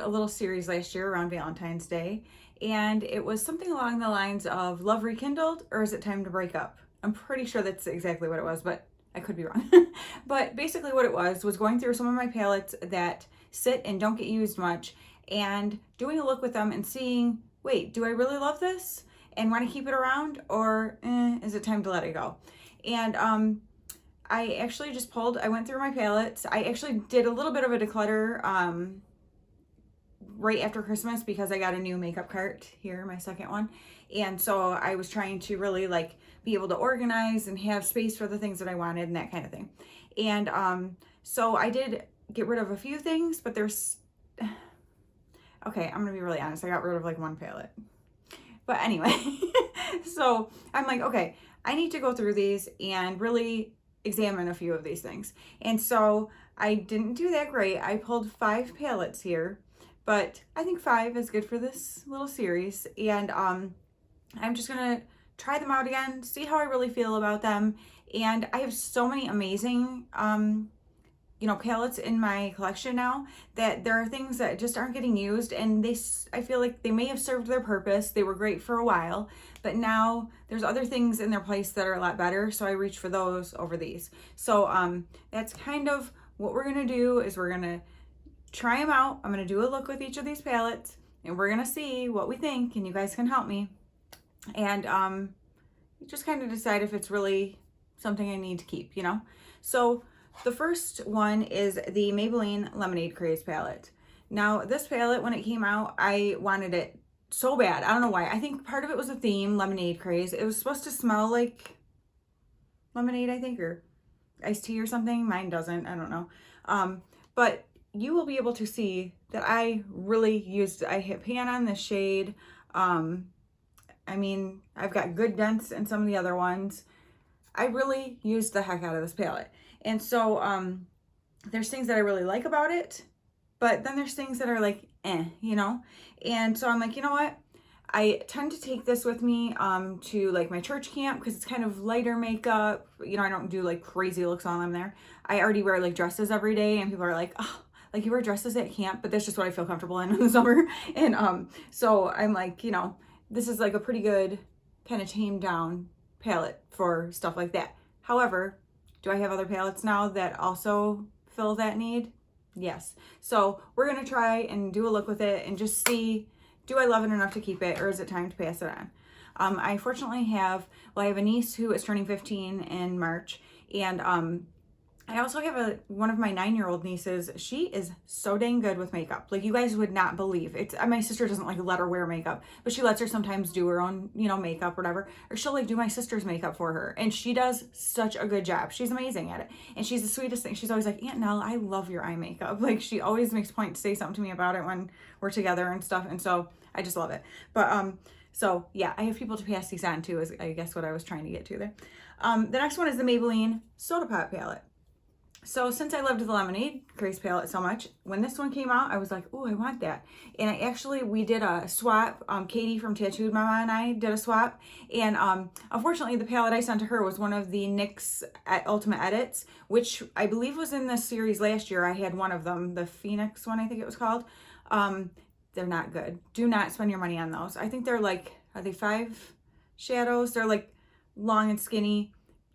a little series last year around Valentine's Day, and it was something along the lines of Love Rekindled, or is it time to break up? I'm pretty sure that's exactly what it was, but I could be wrong. But basically what it was going through some of my palettes that sit and don't get used much and doing a look with them and seeing, wait, do I really love this and want to keep it around, or is it time to let it go? And I actually just I went through my palettes. I actually did a little bit of a declutter right after Christmas because I got a new makeup cart here, my second one. And so I was trying to really like be able to organize and have space for the things that I wanted and that kind of thing. And so I did get rid of a few things, but there's, okay, I'm gonna be really honest. I got rid of like one palette. But anyway, so I'm like, okay, I need to go through these and really examine a few of these things. And so I didn't do that great. I pulled 5 palettes here, but I think 5 is good for this little series. And I'm just gonna try them out again, see how I really feel about them. And I have so many amazing palettes in my collection now that there are things that just aren't getting used, and I feel like they may have served their purpose. They were great for a while, but now there's other things in their place that are a lot better, so I reach for those over these. So that's kind of what we're gonna do, is we're gonna try them out. I'm gonna do a look with each of these palettes, and we're gonna see what we think, and you guys can help me. And just kind of decide if it's really something I need to keep, So the first one is the Maybelline Lemonade Craze palette. Now, this palette, when it came out, I wanted it so bad. I don't know why. I think part of it was the theme, Lemonade Craze. It was supposed to smell like lemonade, I think, or iced tea or something. Mine doesn't. I don't know. But you will be able to see that I really I hit pan on this shade. I mean, I've got good dents in some of the other ones. I really used the heck out of this palette. And so there's things that I really like about it, but then there's things that are like, And so I'm like, you know what? I tend to take this with me to like my church camp because it's kind of lighter makeup. I don't do like crazy looks on them there. I already wear like dresses every day, and people are like, oh, like you wear dresses at camp, but that's just what I feel comfortable in the summer. And so I'm like, this is like a pretty good kind of tamed down palette for stuff like that. However, do I have other palettes now that also fill that need? Yes. So we're gonna try and do a look with it and just see, do I love it enough to keep it, or is it time to pass it on? I fortunately I have a niece who is turning 15 in March, and I also have one of my 9-year-old nieces. She is so dang good with makeup. Like, you guys would not believe. My sister doesn't like let her wear makeup, but she lets her sometimes do her own, makeup or whatever. Or she'll like do my sister's makeup for her. And she does such a good job. She's amazing at it. And she's the sweetest thing. She's always like, Aunt Nell, I love your eye makeup. Like, she always makes a point to say something to me about it when we're together and stuff. And so I just love it. But so yeah, I have people to pass these on too, is I guess what I was trying to get to there. The next one is the Maybelline Soda Pop palette. So since I loved the Lemonade Craze palette so much, when this one came out, I was like, oh, I want that. And we did a swap. Katie from Tattooed Mama and I did a swap. And unfortunately, the palette I sent to her was one of the NYX Ultimate Edits, which I believe was in this series last year. I had one of them, the Phoenix one, I think it was called. They're not good. Do not spend your money on those. I think they're like, are they 5 shadows? They're like long and skinny.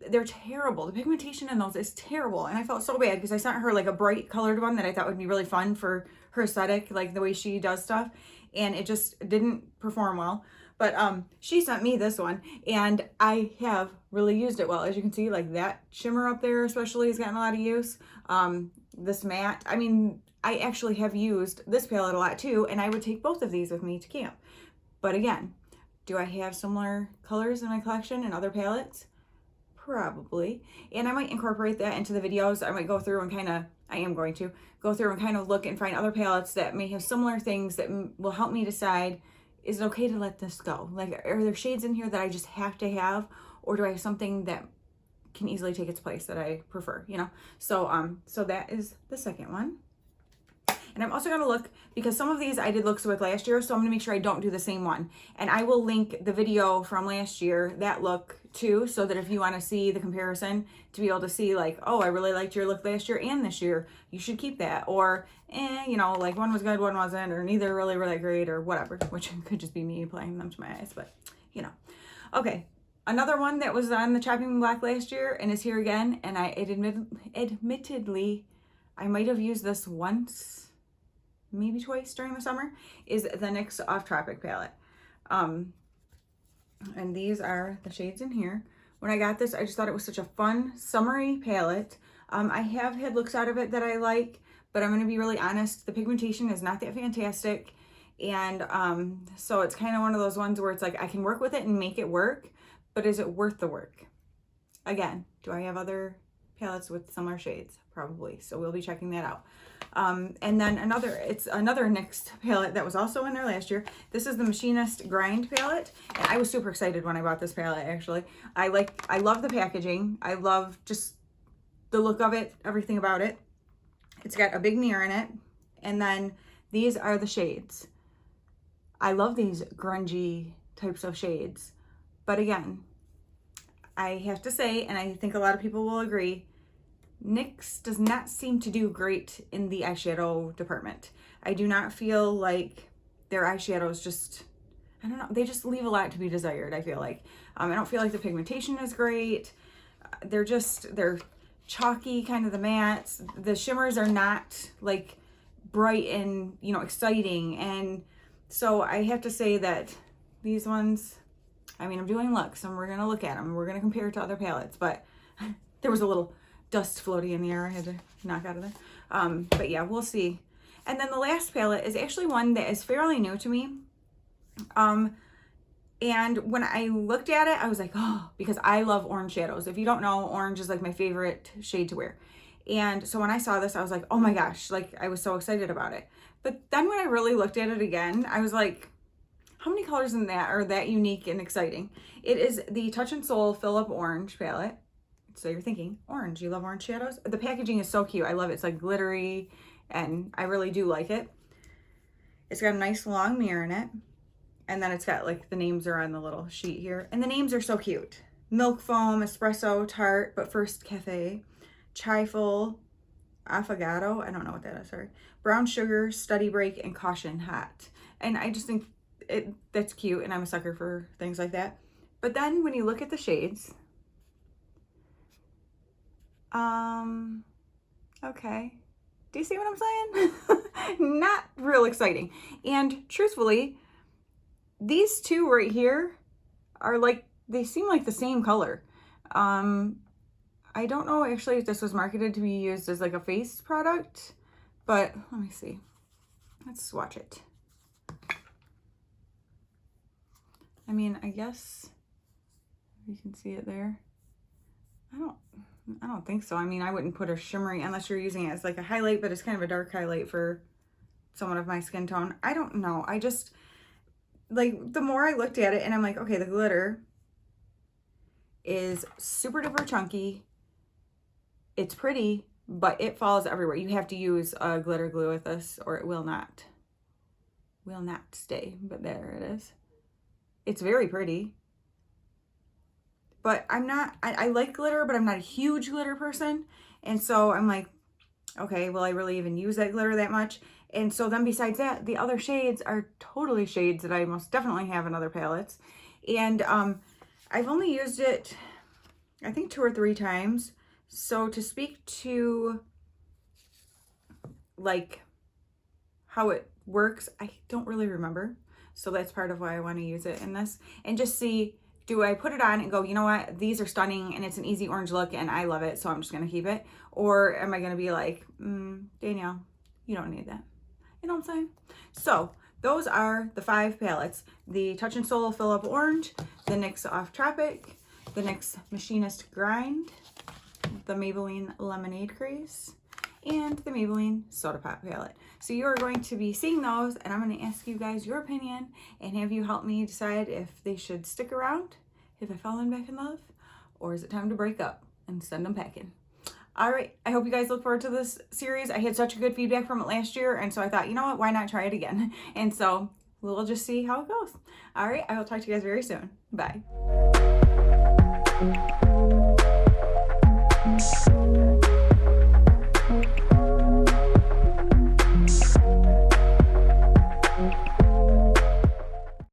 They're terrible. The pigmentation in those is terrible. And I felt so bad because I sent her like a bright colored one that I thought would be really fun for her aesthetic, like the way she does stuff. And it just didn't perform well. But she sent me this one, and I have really used it well. As you can see, like that shimmer up there especially has gotten a lot of use. This matte, I mean, I actually have used this palette a lot too, and I would take both of these with me to camp. But again, do I have similar colors in my collection and other palettes? Probably. And I might incorporate that into the videos. I might go through and I am going to go through and kind of look and find other palettes that may have similar things that will help me decide, is it okay to let this go? Like, are there shades in here that I just have to have, or do I have something that can easily take its place that I prefer, So, so that is the second one. And I'm also going to look, because some of these I did looks with last year, so I'm going to make sure I don't do the same one. And I will link the video from last year, that look, too, so that if you want to see the comparison, to be able to see like, oh, I really liked your look last year and this year, you should keep that. Or, you know, like one was good, one wasn't, or neither really were that great, or whatever, which could just be me playing them to my eyes, but you know. Okay, another one that was on the chopping block last year and is here again, and admittedly, I might have used this once, maybe twice during the summer, is the NYX Off Tropic palette. And these are the shades in here. When I got this, I just thought it was such a fun, summery palette. I have had looks out of it that I like, but I'm gonna be really honest, the pigmentation is not that fantastic. And so it's kind of one of those ones where it's like, I can work with it and make it work, but is it worth the work? Again, do I have other palettes with similar shades? Probably, so we'll be checking that out. And then it's another NYX palette that was also in there last year. This is the Machinist Grind palette, and I was super excited when I bought this palette, actually. I love the packaging. I love just the look of it, everything about it. It's got a big mirror in it, and then these are the shades. I love these grungy types of shades, but again, I have to say, and I think a lot of people will agree, NYX does not seem to do great in the eyeshadow department. I do not feel like their eyeshadows just, I don't know, they just leave a lot to be desired, I feel like. I don't feel like the pigmentation is great. They're chalky, kind of the mattes. The shimmers are not like bright and, you know, exciting. And so I have to say that these ones, I mean, I'm doing looks and we're going to look at them. We're going to compare it to other palettes, but there was a little dust floating in the air I had to knock out of there. But yeah, we'll see. And then the last palette is actually one that is fairly new to me. And when I looked at it, I was like, oh, because I love orange shadows. If you don't know, orange is like my favorite shade to wear. And so when I saw this, I was like, oh my gosh, like I was so excited about it. But then when I really looked at it again, I was like, how many colors in that are that unique and exciting? It is the Touch and Soul Fill Up Orange palette. So you're thinking, orange, you love orange shadows? The packaging is so cute. I love it. It's like glittery, and I really do like it. It's got a nice long mirror in it. And then it's got like the names are on the little sheet here. And the names are so cute. Milk Foam, Espresso, Tart, But First Cafe, Chai-Full, Affogato, I don't know what that is, sorry. Brown Sugar, Study Break, and Caution Hot. And I just think that's cute, and I'm a sucker for things like that. But then when you look at the shades, okay. Do you see what I'm saying? Not real exciting. And truthfully, these two right here are like, they seem like the same color. I don't know actually if this was marketed to be used as like a face product, but let me see. Let's swatch it. I mean, I guess you can see it there. I don't think so. I mean, I wouldn't put a shimmery unless you're using it as like a highlight, but it's kind of a dark highlight for someone of my skin tone. I don't know. I just, like, the more I looked at it and I'm like, okay, the glitter is super duper chunky. It's pretty, but it falls everywhere. You have to use a glitter glue with this or it will not stay, but there it is. It's very pretty. But I like glitter, but I'm not a huge glitter person. And so I'm like, okay, will I really even use that glitter that much? And so then besides that, the other shades are totally shades that I most definitely have in other palettes. And I've only used it, I think 2 or 3 times. So to speak to like how it works, I don't really remember. So that's part of why I want to use it in this and just see, do I put it on and go, you know what, these are stunning and it's an easy orange look and I love it, so I'm just going to keep it? Or am I going to be like, Danielle, you don't need that. You know what I'm saying? So those are the 5 palettes. The Touch and Soul Fill Up Orange, the NYX Off Tropic, the NYX Machinist Grind, the Maybelline Lemonade Crease, and the Maybelline Soda Pop palette. So you are going to be seeing those, and I'm going to ask you guys your opinion and have you help me decide if they should stick around, if I've fallen back in love, or is it time to break up and send them packing. All right, I hope you guys look forward to this series. I had such a good feedback from it last year, and so I thought, you know what, why not try it again? And so we'll just see how it goes. All right, I will talk to you guys very soon. Bye.